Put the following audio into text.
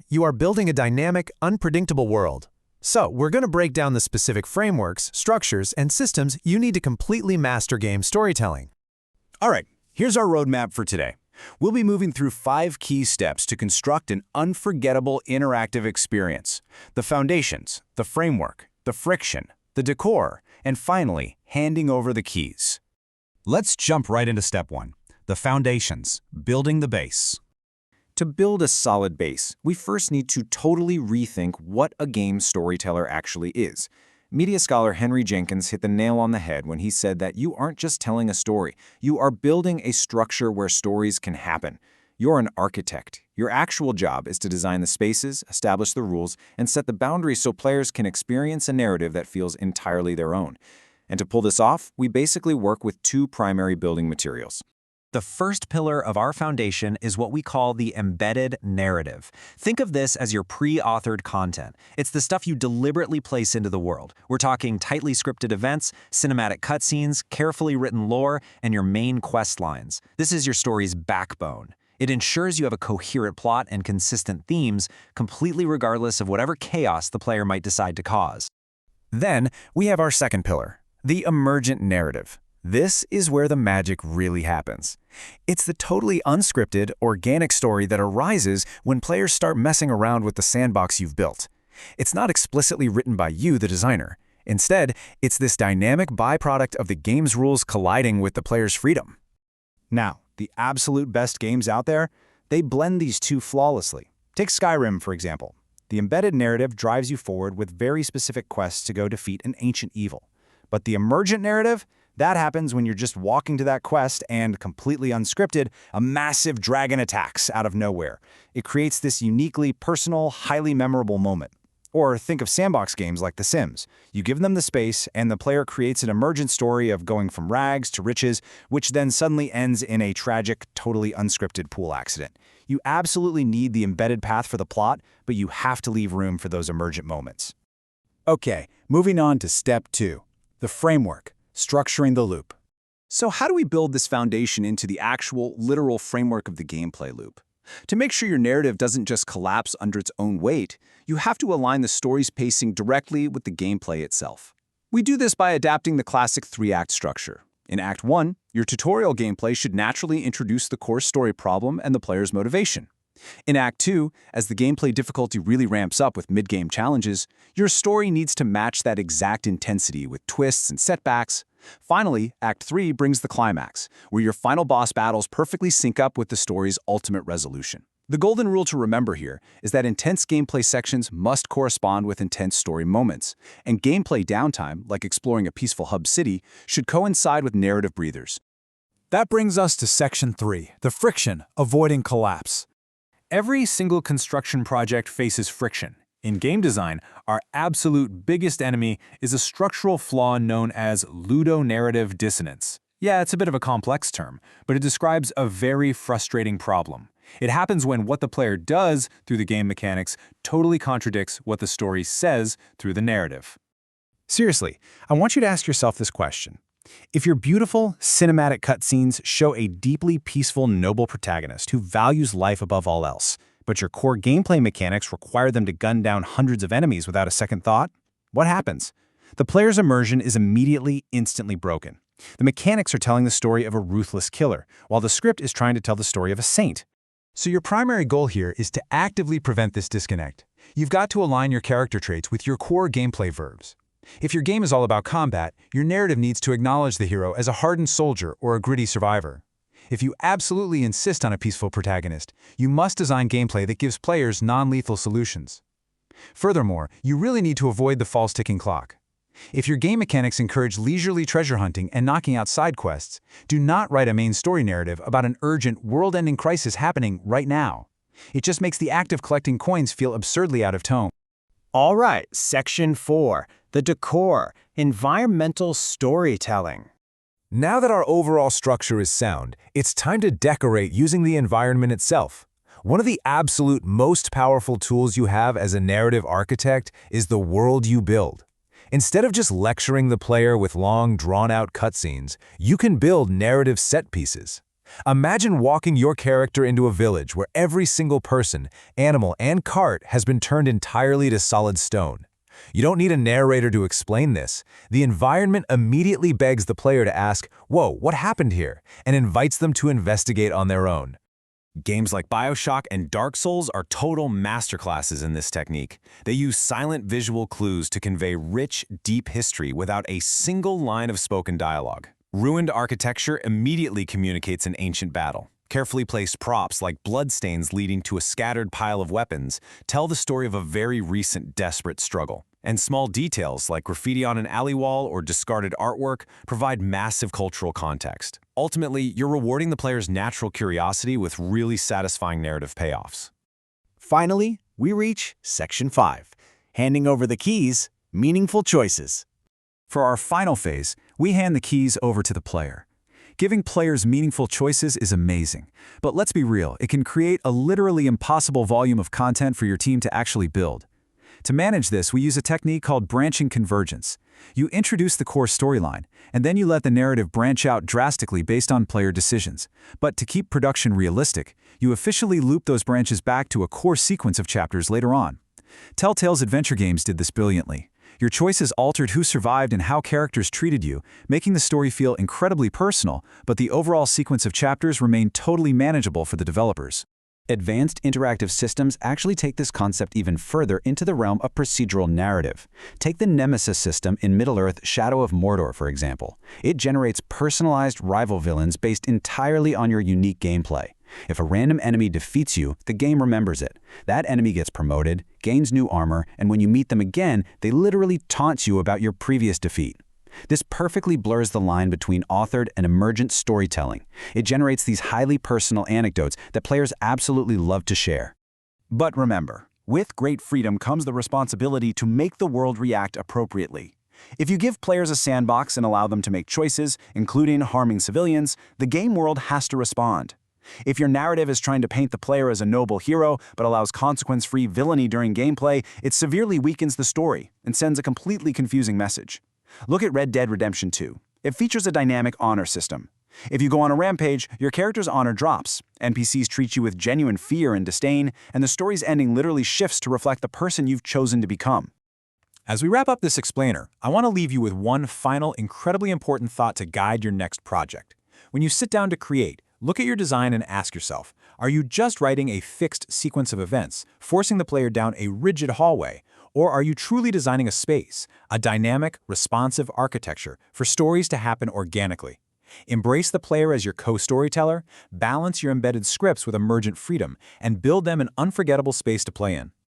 you are building a dynamic, unpredictable world. So, we're going to break down the specific frameworks, structures, and systems you need to completely master game storytelling. All right, here's our roadmap for today. We'll be moving through 5 key steps to construct an unforgettable interactive experience. The foundations, the framework, the friction, the decor, and finally, handing over the keys. Let's jump right into step 1, the foundations, building the base. To build a solid base, we first need to totally rethink what a game storyteller actually is. Media scholar Henry Jenkins hit the nail on the head when he said that you aren't just telling a story, you are building a structure where stories can happen. You're an architect. Your actual job is to design the spaces, establish the rules, and set the boundaries so players can experience a narrative that feels entirely their own. And to pull this off, we basically work with 2 primary building materials. The first pillar of our foundation is what we call the embedded narrative. Think of this as your pre-authored content. It's the stuff you deliberately place into the world. We're talking tightly scripted events, cinematic cutscenes, carefully written lore, and your main quest lines. This is your story's backbone. It ensures you have a coherent plot and consistent themes, completely regardless of whatever chaos the player might decide to cause. Then, we have our second pillar, the emergent narrative. This is where the magic really happens. It's the totally unscripted, organic story that arises when players start messing around with the sandbox you've built. It's not explicitly written by you, the designer. Instead, it's this dynamic byproduct of the game's rules colliding with the player's freedom. Now, the absolute best games out there, they blend these 2 flawlessly. Take Skyrim, for example. The embedded narrative drives you forward with very specific quests to go defeat an ancient evil. But the emergent narrative, that happens when you're just walking to that quest and, completely unscripted, a massive dragon attacks out of nowhere. It creates this uniquely personal, highly memorable moment. Or think of sandbox games like The Sims. You give them the space, and the player creates an emergent story of going from rags to riches, which then suddenly ends in a tragic, totally unscripted pool accident. You absolutely need the embedded path for the plot, but you have to leave room for those emergent moments. Okay, moving on to step 2, the framework. Structuring the loop. So how do we build this foundation into the actual, literal framework of the gameplay loop? To make sure your narrative doesn't just collapse under its own weight, you have to align the story's pacing directly with the gameplay itself. We do this by adapting the classic 3-act structure. In Act 1, your tutorial gameplay should naturally introduce the core story problem and the player's motivation. In Act 2, as the gameplay difficulty really ramps up with mid-game challenges, your story needs to match that exact intensity with twists and setbacks. Finally, Act 3 brings the climax, where your final boss battles perfectly sync up with the story's ultimate resolution. The golden rule to remember here is that intense gameplay sections must correspond with intense story moments, and gameplay downtime, like exploring a peaceful hub city, should coincide with narrative breathers. That brings us to Section 3, the friction, avoiding collapse. Every single construction project faces friction. In game design, our absolute biggest enemy is a structural flaw known as ludonarrative dissonance. Yeah, it's a bit of a complex term, but it describes a very frustrating problem. It happens when what the player does through the game mechanics totally contradicts what the story says through the narrative. Seriously, I want you to ask yourself this question. If your beautiful, cinematic cutscenes show a deeply peaceful, noble protagonist who values life above all else, but your core gameplay mechanics require them to gun down hundreds of enemies without a second thought, what happens? The player's immersion is immediately, instantly broken. The mechanics are telling the story of a ruthless killer, while the script is trying to tell the story of a saint. So your primary goal here is to actively prevent this disconnect. You've got to align your character traits with your core gameplay verbs. If your game is all about combat, your narrative needs to acknowledge the hero as a hardened soldier or a gritty survivor. If you absolutely insist on a peaceful protagonist, you must design gameplay that gives players non-lethal solutions. Furthermore, you really need to avoid the false ticking clock. If your game mechanics encourage leisurely treasure hunting and knocking out side quests, do not write a main story narrative about an urgent, world-ending crisis happening right now. It just makes the act of collecting coins feel absurdly out of tone. All right, Section 4, the decor, environmental storytelling. Now that our overall structure is sound, it's time to decorate using the environment itself. One of the absolute most powerful tools you have as a narrative architect is the world you build. Instead of just lecturing the player with long, drawn-out cutscenes, you can build narrative set pieces. Imagine walking your character into a village where every single person, animal, and cart has been turned entirely to solid stone. You don't need a narrator to explain this. The environment immediately begs the player to ask, "Whoa, what happened here?" and invites them to investigate on their own. Games like BioShock and Dark Souls are total masterclasses in this technique. They use silent visual clues to convey rich, deep history without a single line of spoken dialogue. Ruined architecture immediately communicates an ancient battle. Carefully placed props like bloodstains leading to a scattered pile of weapons tell the story of a very recent desperate struggle. And small details like graffiti on an alley wall or discarded artwork provide massive cultural context. Ultimately, you're rewarding the player's natural curiosity with really satisfying narrative payoffs. Finally, we reach Section 5, handing over the keys, meaningful choices. For our final phase, we hand the keys over to the player. Giving players meaningful choices is amazing, but let's be real, it can create a literally impossible volume of content for your team to actually build. To manage this, we use a technique called branching convergence. You introduce the core storyline, and then you let the narrative branch out drastically based on player decisions. But to keep production realistic, you officially loop those branches back to a core sequence of chapters later on. Telltale's adventure games did this brilliantly. Your choices altered who survived and how characters treated you, making the story feel incredibly personal, but the overall sequence of chapters remained totally manageable for the developers. Advanced interactive systems actually take this concept even further into the realm of procedural narrative. Take the Nemesis system in Middle-earth Shadow of Mordor, for example. It generates personalized rival villains based entirely on your unique gameplay. If a random enemy defeats you, the game remembers it. That enemy gets promoted, gains new armor, and when you meet them again, they literally taunt you about your previous defeat. This perfectly blurs the line between authored and emergent storytelling. It generates these highly personal anecdotes that players absolutely love to share. But remember, with great freedom comes the responsibility to make the world react appropriately. If you give players a sandbox and allow them to make choices, including harming civilians, the game world has to respond. If your narrative is trying to paint the player as a noble hero but allows consequence-free villainy during gameplay, it severely weakens the story and sends a completely confusing message. Look at Red Dead Redemption 2. It features a dynamic honor system. If you go on a rampage, your character's honor drops, NPCs treat you with genuine fear and disdain, and the story's ending literally shifts to reflect the person you've chosen to become. As we wrap up this explainer, I want to leave you with one final, incredibly important thought to guide your next project. When you sit down to create, look at your design and ask yourself, are you just writing a fixed sequence of events, forcing the player down a rigid hallway, or are you truly designing a space, a dynamic, responsive architecture for stories to happen organically? Embrace the player as your co-storyteller, balance your embedded scripts with emergent freedom, and build them an unforgettable space to play in.